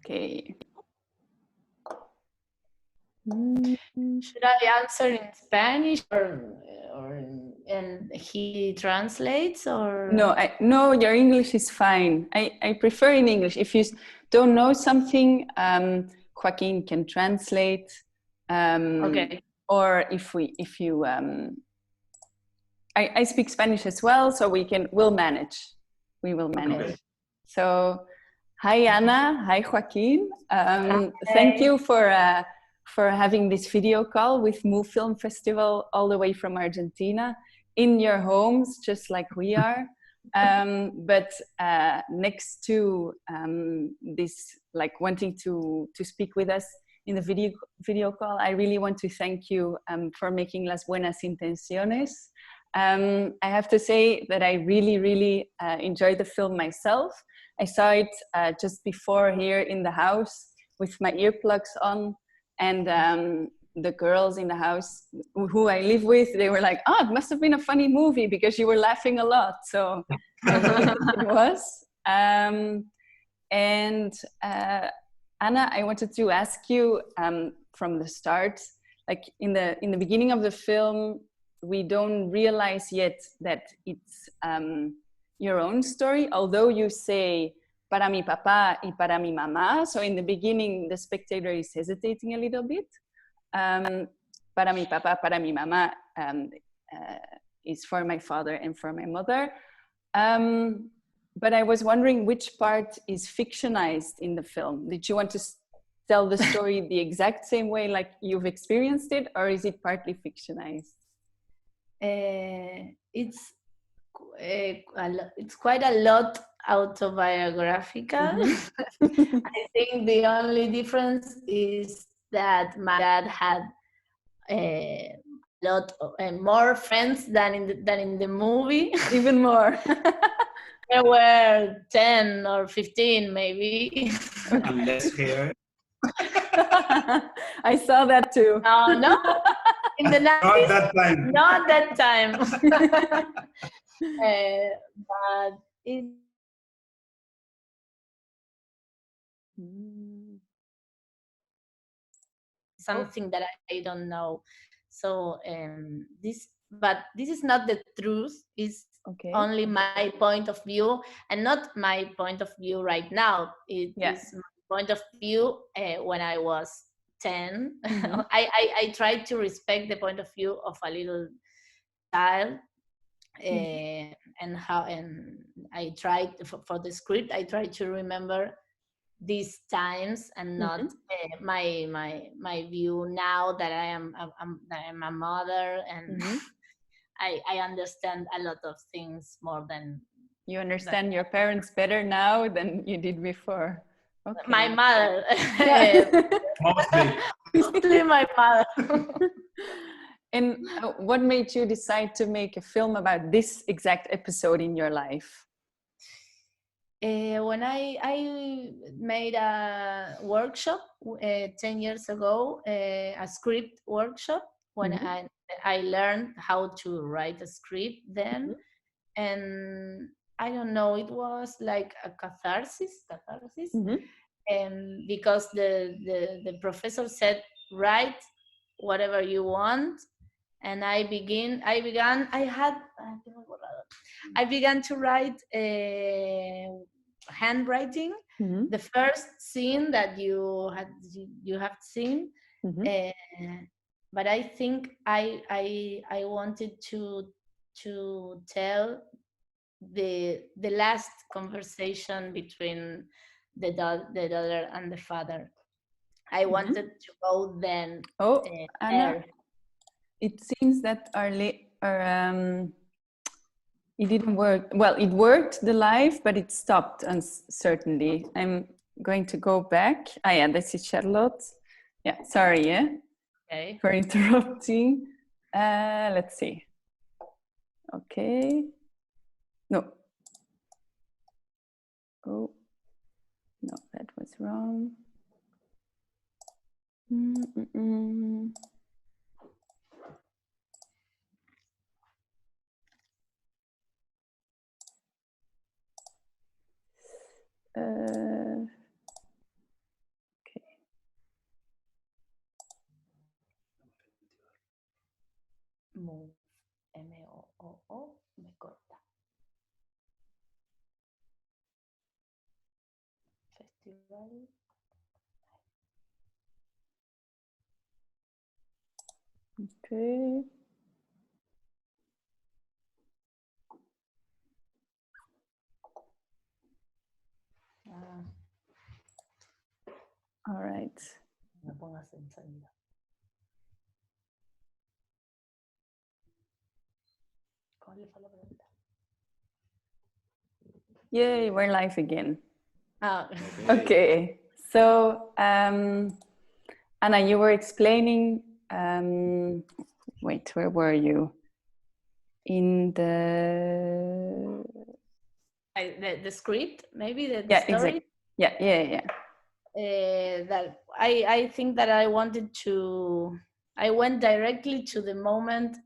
Okay. Should I answer in Spanish and he translates or? No, your English is fine. I prefer in English. If you don't know something, Joaquín can translate. Okay. Or if you, I speak Spanish as well, so we'll manage. We will manage. Okay. So, hi Ana, hi Joaquín. Thank you for having this video call with MOOOV Filmfestival all the way from Argentina in your homes, just like we are. But next to this, like wanting to speak with us in the video call, I really want to thank you for making las buenas intenciones. I have to say that I really enjoyed the film myself. I saw it just before here in the house with my earplugs on, and the girls in the house who I live with, they were like, "Oh, it must have been a funny movie because you were laughing a lot." So it was. Anna, I wanted to ask you from the start, like in the beginning of the film, we don't realize yet that it's your own story, although you say para mi papá y para mi mamá. So in the beginning, the spectator is hesitating a little bit. Para mi papá, para mi mamá is for my father and for my mother. But I was wondering which part is fictionized in the film. Did you want to tell the story the exact same way like you've experienced it, or is it partly fictionized? It's quite a lot autobiographical. Mm-hmm. I think the only difference is that my dad had a lot more friends than in the movie. Even more. There were 10 or 15 maybe. And less hair. I saw that too. No. In the 90s, not that time. Not that time. But it. Something that I don't know. So this is not the truth. It's only my point of view, and not my point of view right now. It is my point of view when I was 10. Mm-hmm. I tried to respect the point of view of a little child, and I tried for the script. I tried to remember these times and not my view now that I am a mother, and I understand a lot of things more than you understand your parents better now than you did before. Okay. My mother. Mostly my mother. And what made you decide to make a film about this exact episode in your life? When I made a workshop 10 years ago, a script workshop, when I learned how to write a script then, and I don't know, it was like a catharsis, and because the professor said, write whatever you want, and I began to write handwriting, the first scene that you have seen, but I think I wanted to tell the last conversation between the daughter and the father. I wanted to go then. Anna, it seems that it didn't work. Well, it worked, the live, but it stopped uncertainly. I'm going to go back. Yeah, this is Charlotte. Yeah, sorry, for interrupting. Let's see. Okay. No. Oh, no, that was wrong. Festival. Okay. All right. Me pongas en sonido. ¿Cuál fue la pregunta? Yay, we're live again. Ah, Okay. So, Anna, you were explaining, wait, where were you? In the... the script, maybe the Yeah, story. exactly. Yeah. That I think that I wanted to, I went directly to the moment.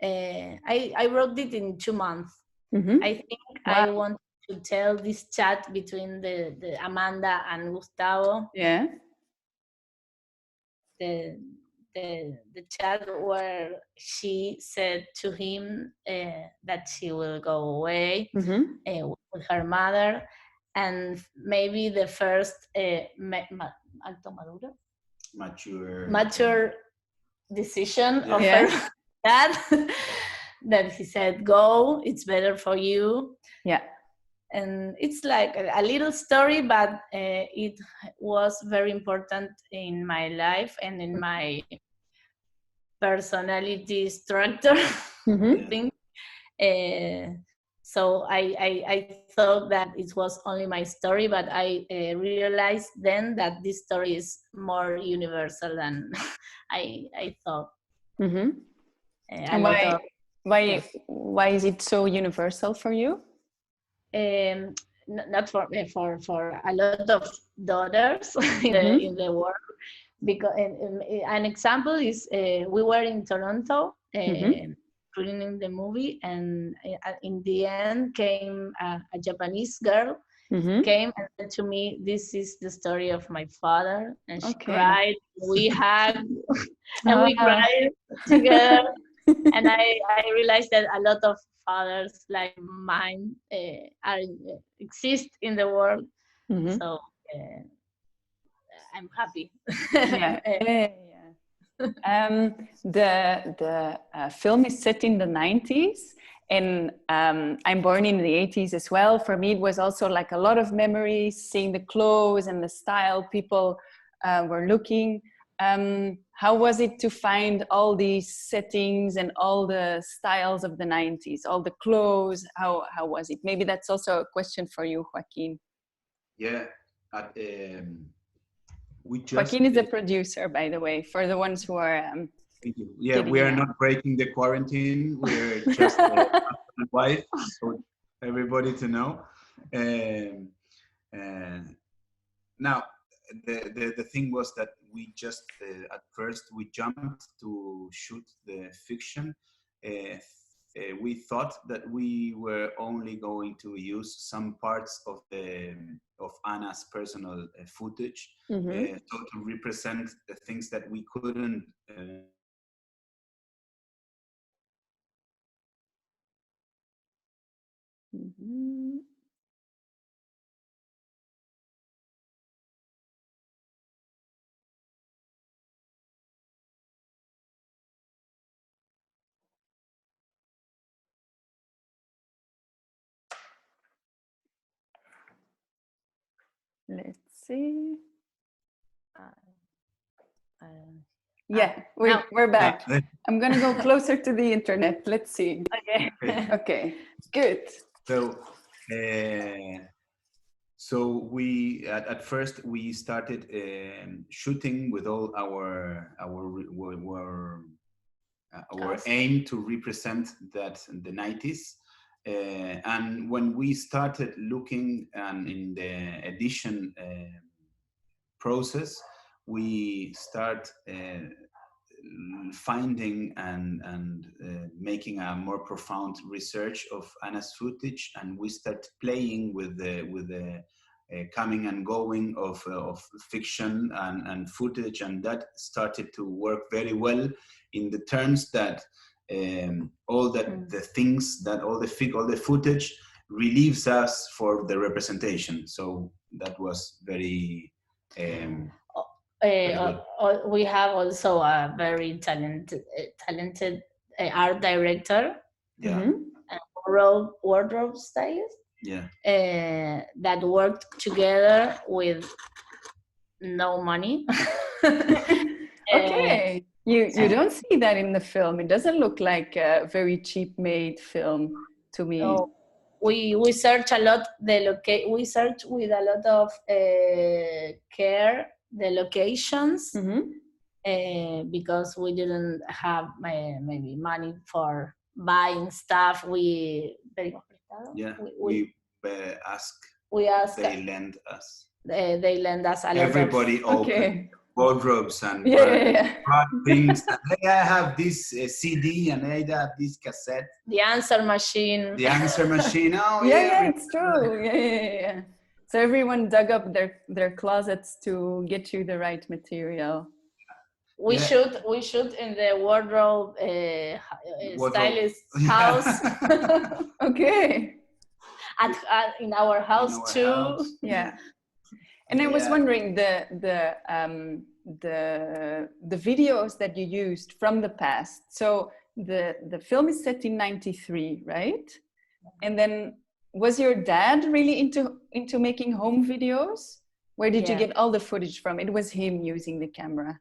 I wrote it in 2 months. Mm-hmm. I think Wow. I wanted to tell this chat between the Amanda and Gustavo. Yeah. The chat where she said to him that she will go away with her mother, and maybe the first mature decision of her dad that he said, go, it's better for you. Yeah. And it's like a little story, but it was very important in my life and in my personality structure. I think. So I thought that it was only my story, but I realized then that this story is more universal than I thought. And why is it so universal for you? Not for a lot of daughters in the world, because an example is we were in Toronto screening the movie, and in the end came a Japanese girl came and said to me, this is the story of my father, and she cried, we hugged and we cried together. And I realized that a lot of fathers like mine exist in the world. So I'm happy. The film is set in the 90s, and I'm born in the 80s as well. For me, it was also like a lot of memories, seeing the clothes and the style people were looking. How was it to find all these settings and all the styles of the 90s, all the clothes? How was it? Maybe that's also a question for you, Joaquín. Yeah. Joaquín is a producer, by the way, for the ones who are... Thank you. Yeah, we are not breaking the quarantine. We're just husband and wife, so everybody to know. Now, the thing was that we just, at first, we jumped to shoot the fiction. We thought that we were only going to use some parts of Anna's personal footage, so to represent the things that we couldn't. Let's see. Yeah, we're back. I'm going to go closer to the internet. Let's see. Okay, good. So we at first we started shooting with all our aim to represent that the 90s. And when we started looking in the edition process, we start finding and making a more profound research of Anna's footage, and we start playing with the coming and going of fiction and footage, and that started to work very well in the terms that all the things that all the footage relieves us for the representation. So that was very we have also a very talented art director, wardrobe stylist, that worked together with no money. Okay, you don't see that in the film. It doesn't look like a very cheap made film to me. No. We search a lot we search with a lot of care the locations, because we didn't have maybe money for buying stuff. We ask. They lend us. They lend us a lot. Everybody open wardrobes and things. Hey, I have this CD and I have this cassette. The answer machine. The answer machine. Oh yeah, it's true. Yeah. So everyone dug up their closets to get you the right material. We shoot in the wardrobe stylist house. Okay. In our house too. Yeah. And I was wondering the videos that you used from the past. So the film is set in '93, right? And then was your dad really into making home videos? Where did you get all the footage from? It was him using the camera.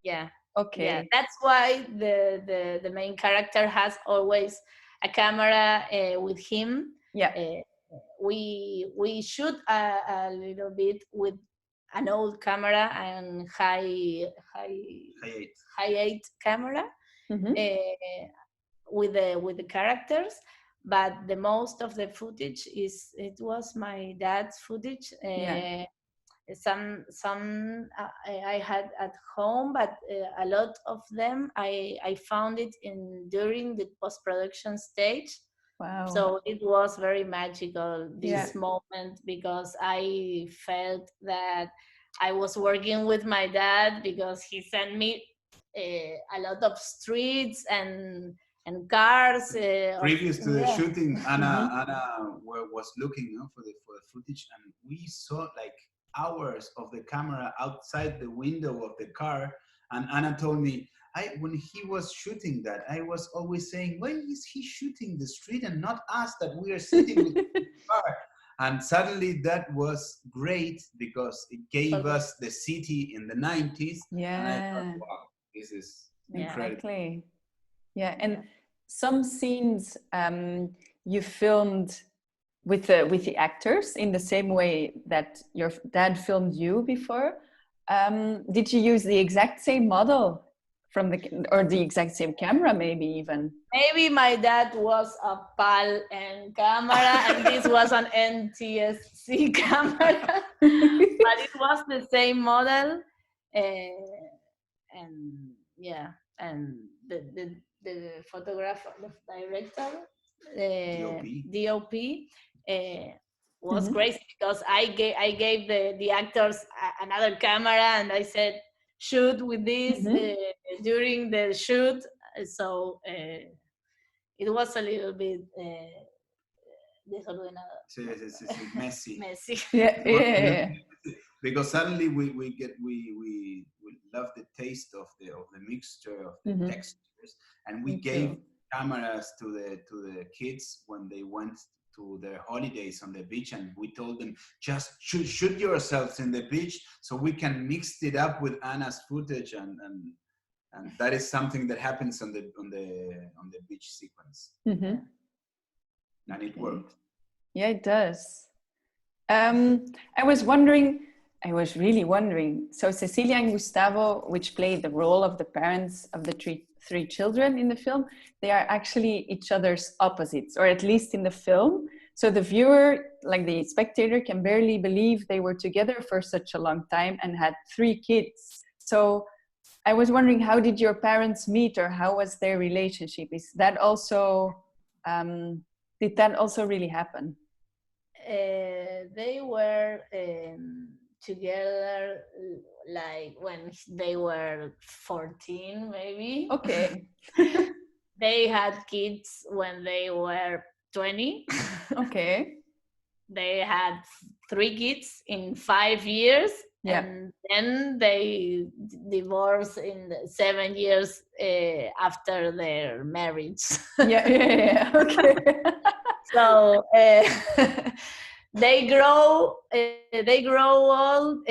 Yeah. Okay. Yeah, that's why the main character has always a camera with him. Yeah. We shoot a little bit with an old camera and high 8 camera with the characters, but the most of the footage was my dad's footage. Some I had at home, but a lot of them I found it during the post-production stage. Wow. So it was very magical, this moment, because I felt that I was working with my dad, because he sent me a lot of streets and cars. Previous to the shooting, Anna was looking for the footage, and we saw like hours of the camera outside the window of the car. And Anna told me, when he was shooting that, I was always saying, why is he shooting the street and not us that we are sitting with the car? And suddenly that was great, because it gave us the city in the 90s. Yeah. And I thought, wow, this is incredible. Exactly. Yeah, and some scenes you filmed with the actors in the same way that your dad filmed you before. Did you use the exact same model or the exact same camera, maybe even? Maybe my dad was a PAL and camera, and this was an NTSC camera, but it was the same model, and the photographer, the director, DOP. Was crazy, because I gave the actors another camera, and I said, shoot with this during the shoot. So it was a little bit desordenado. Messy. Messy. Yeah. Because suddenly we love the taste of the mixture of the textures, and we gave cameras to the kids when they went to their holidays on the beach, and we told them, just shoot yourselves in the beach so we can mix it up with Anna's footage, and that is something that happens on the beach sequence. And it worked. Yeah, it does. I was really wondering, so Cecilia and Gustavo, which played the role of the parents of the three children in the film, they are actually each other's opposites, or at least in the film. So the viewer, like the spectator, can barely believe they were together for such a long time and had 3 kids. So I was wondering, how did your parents meet, or how was their relationship? Is that also, did that also really happen? They were together like when they were 14, maybe. Okay. They had kids when they were 20. Okay. they had 3 kids in 5 years, and then they divorced in 7 years after their marriage. Okay. So they grow all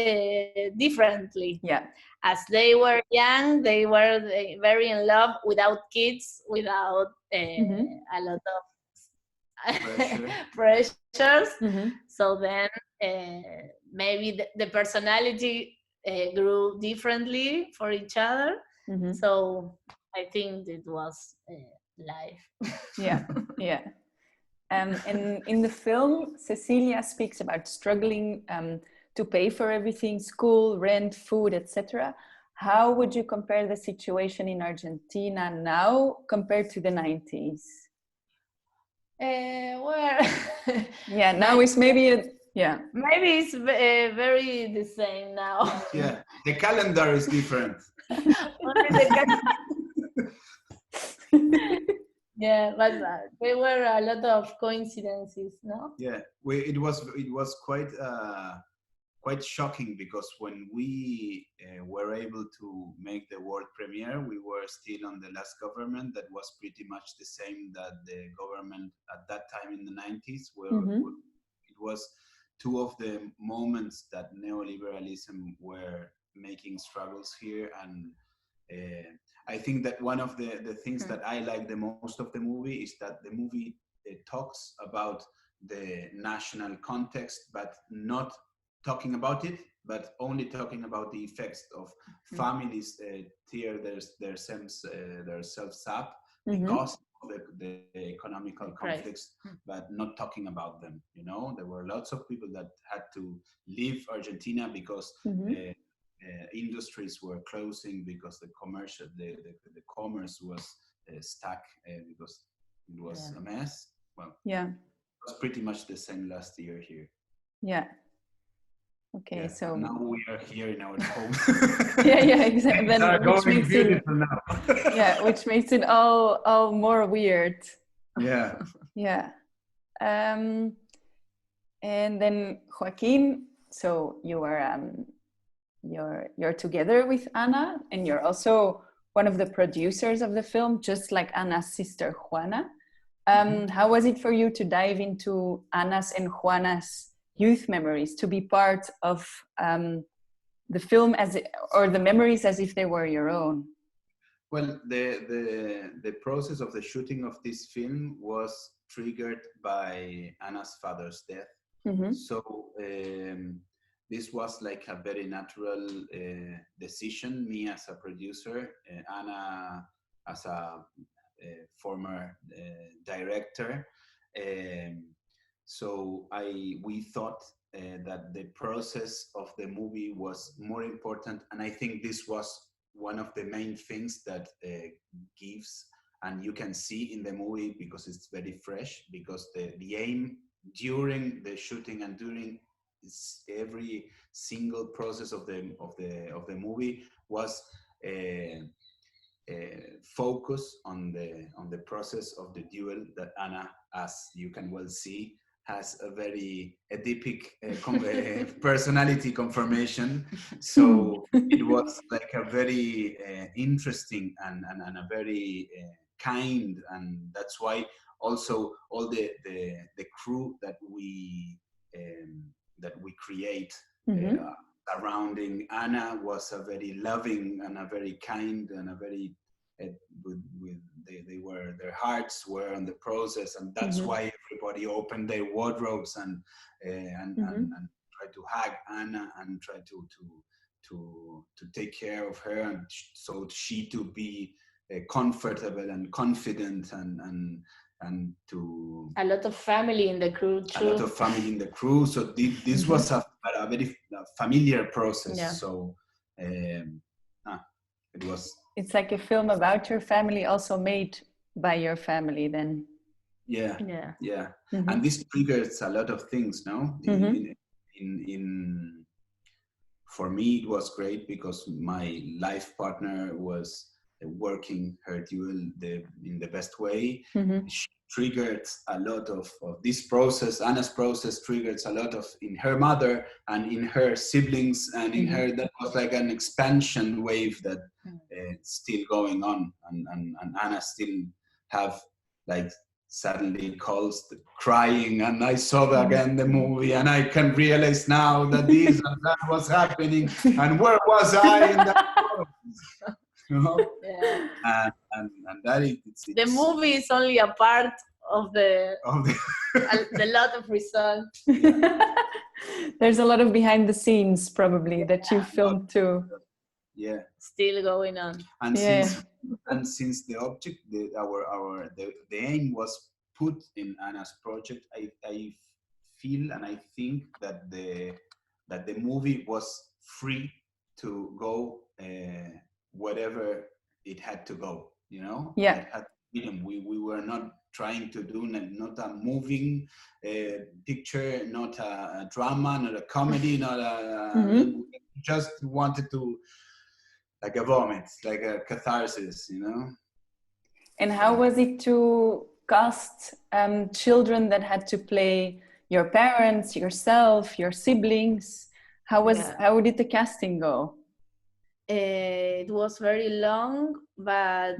differently. Yeah. As they were young, they were very in love, without kids, without a lot of pressures. So then maybe the personality grew differently for each other. So I think it was life. Yeah. And in the film, Cecilia speaks about struggling to pay for everything: school, rent, food, etc. How would you compare the situation in Argentina now compared to the 90s? Now it's maybe maybe it's very the same now. Yeah, the calendar is different. Yeah, but there were a lot of coincidences, no? Yeah, it was quite shocking, because when we were able to make the world premiere, we were still on the last government that was pretty much the same that the government at that time in the 90s, where it was two of the moments that neoliberalism were making struggles here. And I think that one of the things that I like the most of the movie is that the movie talks about the national context, but not talking about it, but only talking about the effects of families tear themselves up because of the economical conflicts, but not talking about them. You know, there were lots of people that had to leave Argentina because industries were closing, because the commerce was stuck because it was a mess. Well, it was pretty much the same last year here. Yeah. Okay, so now we are here in our home. Exactly. Then, which makes beautiful now. Which makes it all more weird. Yeah. And then Joaquín, so you are you're together with Ana, and you're also one of the producers of the film, just like Ana's sister Juana. How was it for you to dive into Ana's and Juana's youth memories, to be part of the film or the memories as if they were your own? Well, the process of the shooting of this film was triggered by Ana's father's death. So this was like a very natural decision. Me as a producer, Ana as a former director. So we thought that the process of the movie was more important, and I think this was one of the main things that gives, and you can see in the movie because it's very fresh, because the aim during the shooting and during every single process of the movie was focus on the process of the duel that Ana, as you can well see, has a very Oedipic personality confirmation. So it was like a very interesting and a very kind, and that's why also all the crew that we create surrounding Ana was a very loving and a very kind and a very their hearts were on the process, and that's why everybody opened their wardrobes and tried to hug Ana and try to take care of her, and so she to be comfortable and confident and to a lot of family in the crew too. A lot of family in the crew. So this was a very familiar process. Yeah. So it was. It's like a film about your family, also made by your family then. Yeah. And this triggers a lot of things, no? For me, it was great because my life partner was working her duel in the best way. Mm-hmm. She triggered a lot of this process. Anna's process triggered a lot of in her mother and in her siblings and in her. That was like an expansion wave that still going on, and Anna still have like suddenly calls crying, and I saw again the movie, and I can realize now that this and that was happening, and where was I in that process? You know? Yeah. And that it's The movie is only a part of the lot of results. There's a lot of behind the scenes probably that you filmed too. Yeah. Still going on. And since the object, the aim was put in Anna's project, I feel and I think that the movie was free to go whatever it had to go, you know? Yeah. It had freedom. We were not trying to do not a moving picture, not a drama, not a comedy, not a we just wanted to like a vomit, like a catharsis, you know? And how was it to cast children that had to play your parents, yourself, your siblings? How did the casting go? It was very long, but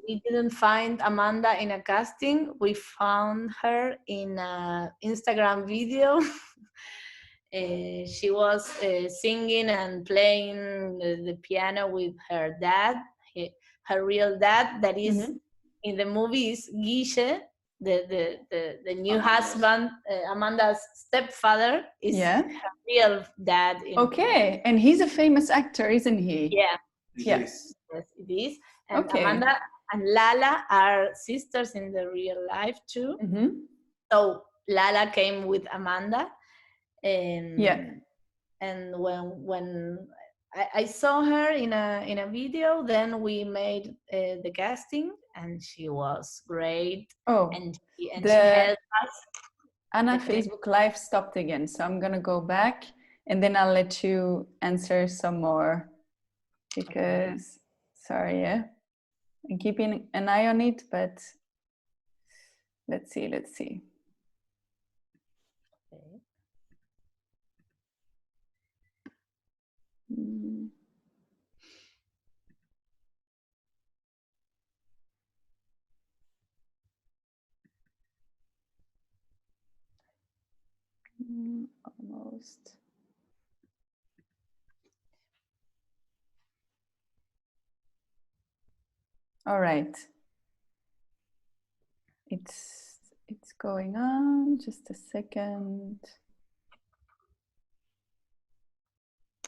we didn't find Amanda in a casting. We found her in an Instagram video. She was singing and playing the piano with her dad, her real dad, that is in the movie is Guille, the new husband, Amanda's stepfather, is her real dad. Okay, and he's a famous actor, isn't he? Yeah. Yes, it is. And Amanda and Lala are sisters in the real life too. So Lala came with Amanda. And when I saw her in a video, then we made the casting, and she was great. And she helped us. Anna Facebook Live stopped again, so I'm gonna go back, and then I'll let you answer some more, because sorry, I'm keeping an eye on it, but let's see. Almost. All right. It's going on. Just a second.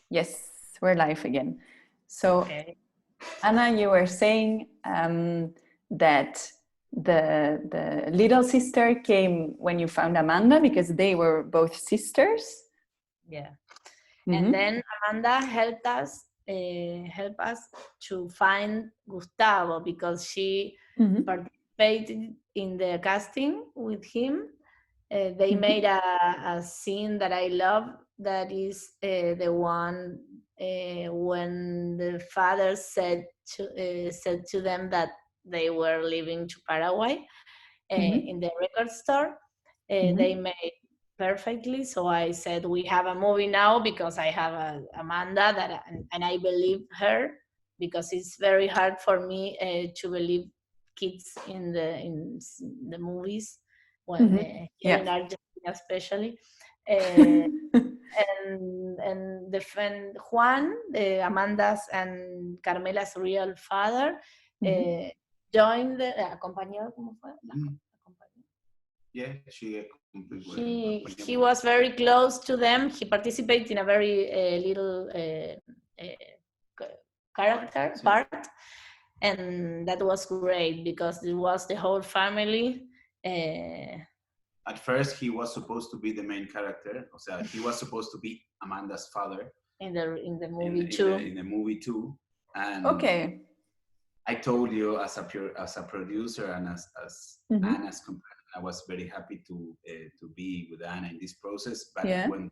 Yes, we're live again. So, Anna, you were saying that the little sister came when you found Amanda, because they were both sisters. Yeah. And then Amanda helped us to find Gustavo, because she participated in the casting with him. They made a scene that I love, that is the one when the father said to them that they were leaving to Paraguay in the record store. They made perfectly. So I said, we have a movie now, because I have Amanda and I believe her, because it's very hard for me to believe kids in the movies, when here in Argentina especially. And the friend Juan, Amanda's and Carmela's real father, joined the acompañado, ¿cómo fue? Yeah, he was very close to them. He participated in a very little character part, and that was great, because it was the whole family. At first, he was supposed to be the main character. O sea, he was supposed to be Amanda's father in the movie too. In the movie too. And I told you, as a producer and as Anna's companion, I was very happy to be with Anna in this process. But when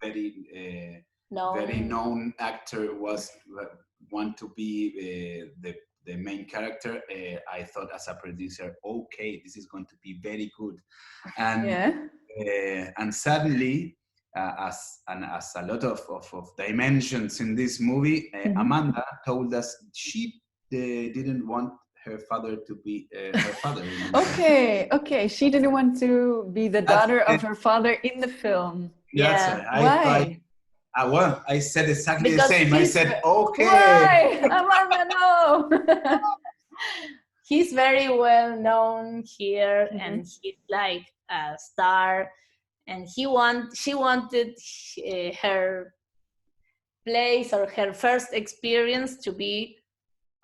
very known actor want to be the the main character, I thought as a producer, okay, this is going to be very good. And and suddenly, as a lot of dimensions in this movie, Amanda told us she didn't want her father to be her father. Okay. She didn't want to be the daughter of her father in the film. Why? Well, I said exactly the same. I said, okay. Why? Amanda, no. He's very well known here, and he's like a star. And she wanted her place or her first experience to be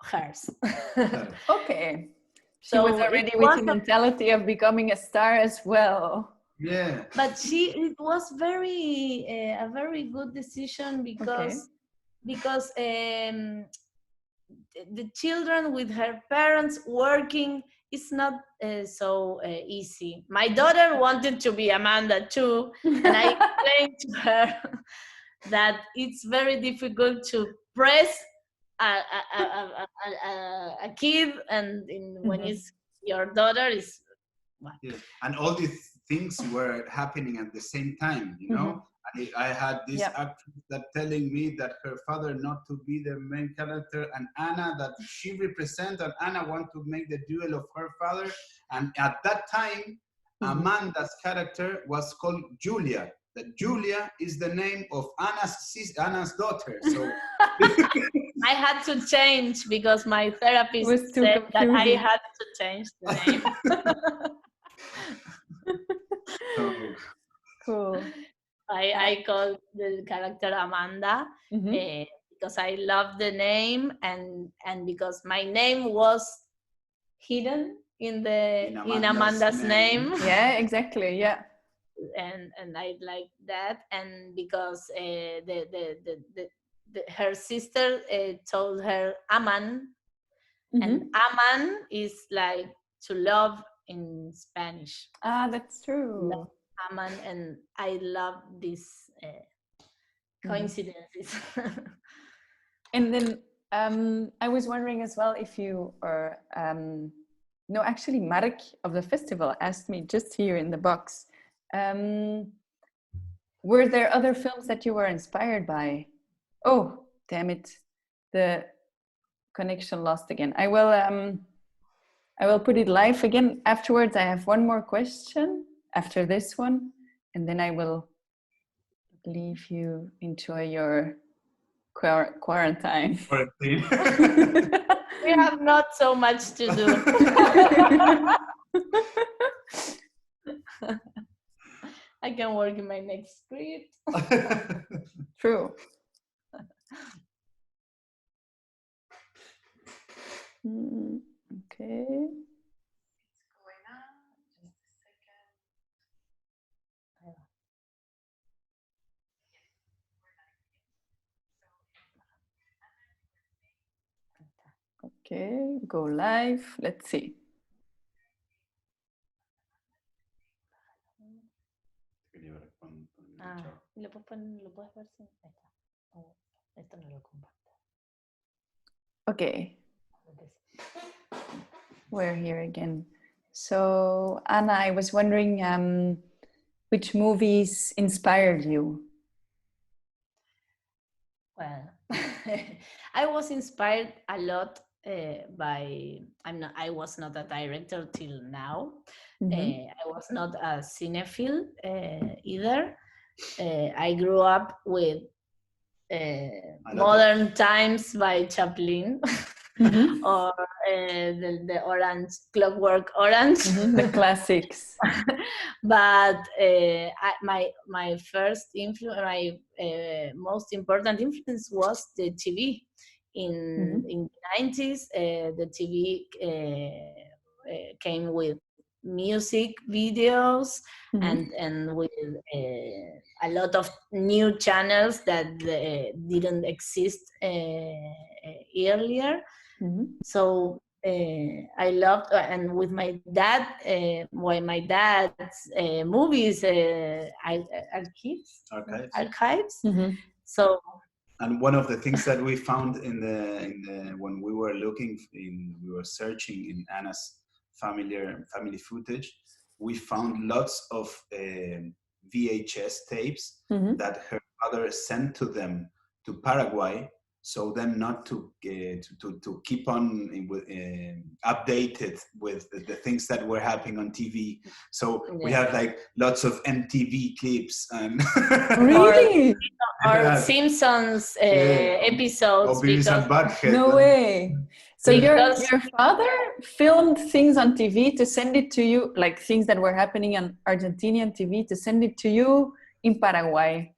hers. Okay. She was already with the mentality of becoming a star as well. Yeah. But it was a very good decision because the children with her parents working is not so easy. My daughter wanted to be Amanda too, and I explained to her that it's very difficult to press a kid, and when it's your daughter is. Yeah. And all these things were happening at the same time, you know. I had this actress that telling me that her father not to be the main character, and Anna that she represent, and Anna want to make the duel of her father. And at that time, Amanda's character was called Julia. That Julia is the name of Anna's daughter. So I had to change because my therapist said that I had to change the name. Cool. I called the character Amanda because I love the name, and because my name was hidden in Amanda's name. Yeah, exactly. Yeah. And I like that, and because her sister told her Aman, and Aman is like to love in Spanish. Ah, that's true. Aman, and I love these coincidences. And then I was wondering as well if you are, no, actually Mark of the festival asked me just here in the box, were there other films that you were inspired by? Oh, damn it. The connection lost again. I will put it live again afterwards. I have one more question after this one, and then I will leave you enjoy your quarantine. We have not so much to do. I can work in my next script. True. Okay. It's going on. Just a second. Okay, go live. Let's see. ¿Lo puedes ver? Sí, ahí está. Oh, esto no lo comparto. Okay. We're here again. So, Anna, I was wondering which movies inspired you? Well, I was inspired a lot by, I was not a director till now. I was not a cinephile either. I grew up with Modern Times by Chaplin, or the Orange, Clockwork Orange, the classics. But my first influence, my most important influence was the TV. In the 90s, the TV came with music videos and with a lot of new channels that didn't exist earlier. So I loved, and with my dad, when my dad's movies, archives. So And one of the things that we found when we were we were searching in Anna's family footage, we found lots of VHS tapes that her father sent to them to Paraguay, so them not to keep on updated with the things that were happening on TV. So we had like lots of MTV clips and really, or Simpsons episodes. No way. So your father filmed things on TV to send it to you, like things that were happening on Argentinian TV, to send it to you in Paraguay.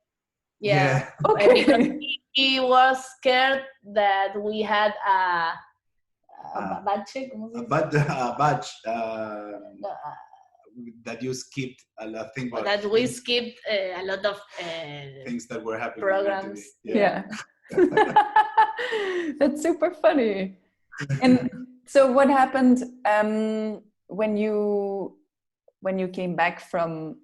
Yeah. Okay. Because he was scared that we had a badge that you skipped a lot of things. That we skipped a lot of things that were happening. Programs. Yeah. That's super funny. And so what happened when you came back from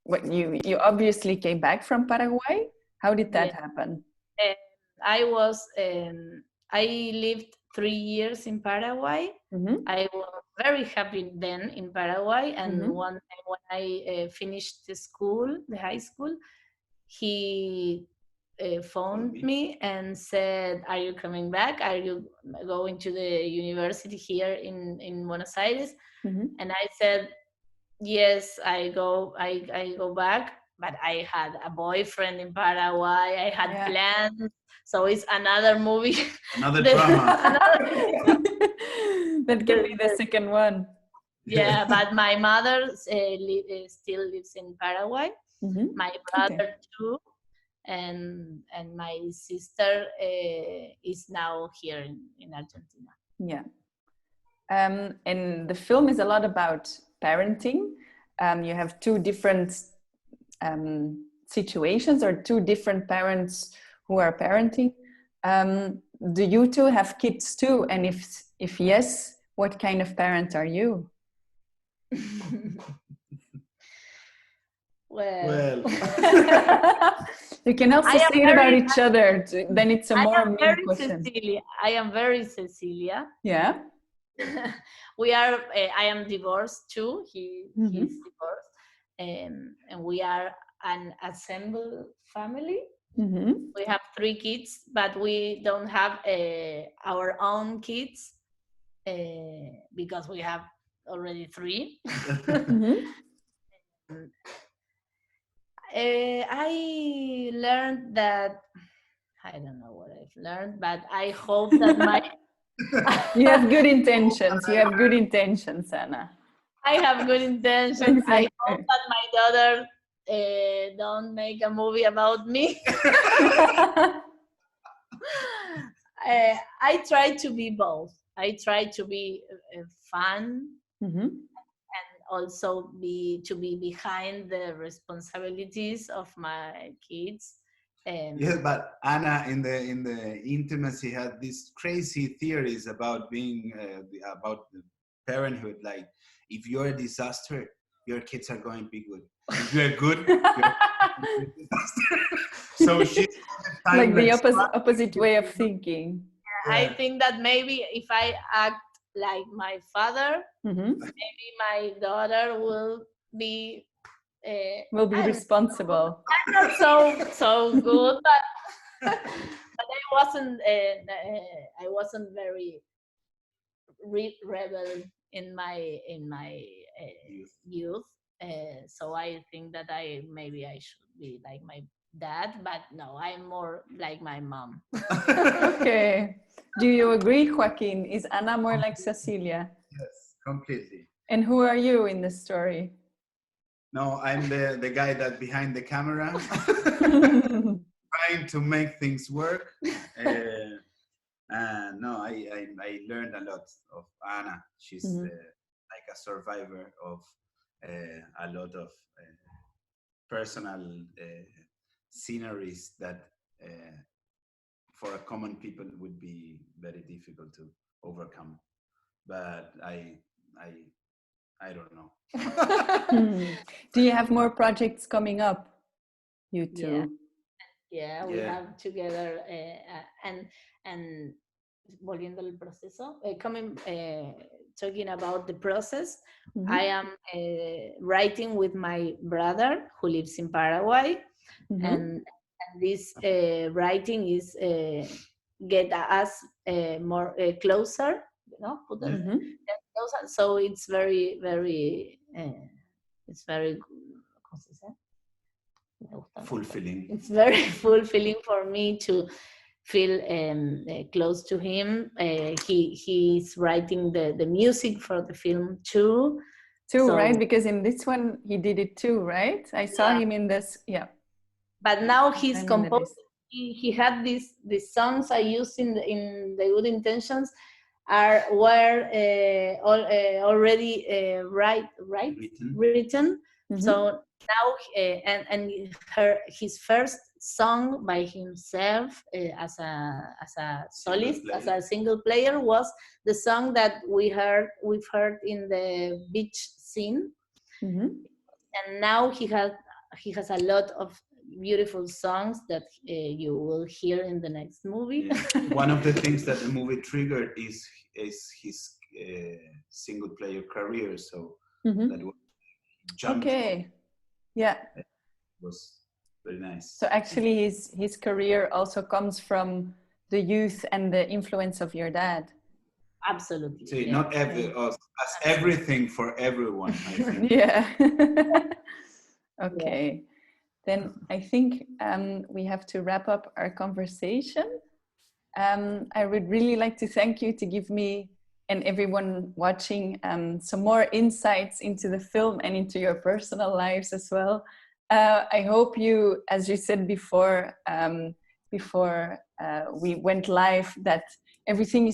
when you obviously came back from Paraguay? How did that happen? I lived 3 years in Paraguay. I was very happy then in Paraguay, and one day when I finished the high school, he phoned me and said, "Are you coming back? Are you going to the university here in Buenos Aires?" And I said, "Yes, I go back." But I had a boyfriend in Paraguay. I had plans, so it's another movie, another drama. That can be the second one. Yeah, but my mother still lives in Paraguay. My brother too. And my sister is now here in Argentina. Yeah. And the film is a lot about parenting. You have two different situations, or two different parents who are parenting. Do you two have kids too? And if yes, what kind of parent are you? Well. You can also say it about each other. Then it's a more mean question. I am very Cecilia. Yeah. We are. I am divorced too. He's divorced, and we are an assembled family. We have 3 kids, but we don't have our own kids because we have already 3. I learned that, I don't know what I've learned, but I hope that you have good intentions. You have good intentions, Anna. I have good intentions. Exactly. I hope that my daughter don't make a movie about me. I try to be both. I try to be fun and also to be behind the responsibilities of my kids. Yes, but Anna in the intimacy had these crazy theories about being about the parenthood. Like, if you're a disaster, your kids are going to be good. If you're good, you're a disaster. So she's like the opposite way of thinking. Yeah. I think that maybe if I act like my father, maybe my daughter will be responsible. I'm not so good, but I wasn't very rebel in my youth. So I think that maybe I should be like my dad, but no, I'm more like my mom. Okay. Do you agree, Joaquín? Is Anna more like Cecilia? Yes, completely. And who are you in the story? No, I'm the guy that behind the camera, trying to make things work. No, I learned a lot of Anna. She's like a survivor of a lot of personal sceneries that for a common people would be very difficult to overcome. But I don't know. Do you have more projects coming up, you two? Yeah. Yeah, we have together and volviendo al proceso, talking about the process. I am writing with my brother who lives in Paraguay, and this writing is get us more closer, you know, closer. So it's very, very, it's very, fulfilling. It's very fulfilling for me to feel close to him. He's writing the music for the film too. So, right? Because in this one he did it too, right? I saw him in this, But now he's composed. He had these songs I used in the Good Intentions were already written. So now his first song by himself as a solist, as a single player, was the song that we've heard in the beach scene. And now he has a lot of beautiful songs that you will hear in the next movie. One of the things that the movie triggered is his single player career. So that was it was very nice. So actually his career also comes from the youth and the influence of your dad. Absolutely. See, not everything for everyone, I think. Okay. Then I think we have to wrap up our conversation. I would really like to thank you to give me and everyone watching some more insights into the film and into your personal lives as well. I hope you, as you said before, we went live, that everything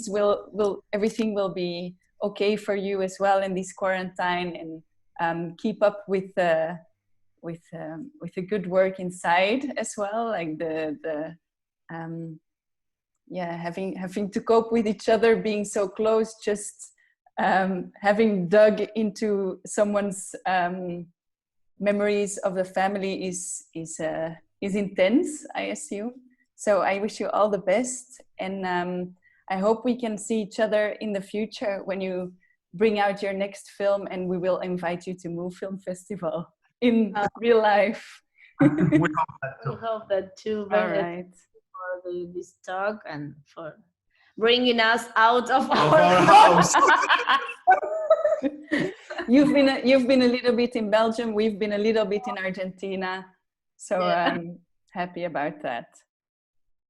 will be okay for you as well in this quarantine, and keep up with the good work inside as well, like having to cope with each other, being so close, just having dug into someone's memories of the family is intense, I assume. So I wish you all the best, and I hope we can see each other in the future when you bring out your next film, and we will invite you to MOOOV Filmfestival in real life. We hope that too. All right. For this talk and for bringing us out of our house. You've been a little bit in Belgium. We've been a little bit in Argentina. So I'm happy about that.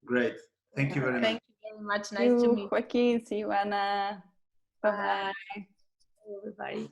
Great. Thank you very much. Thank you very much. Nice to meet you. Joaquín. See you, Anna. Bye-bye. Everybody.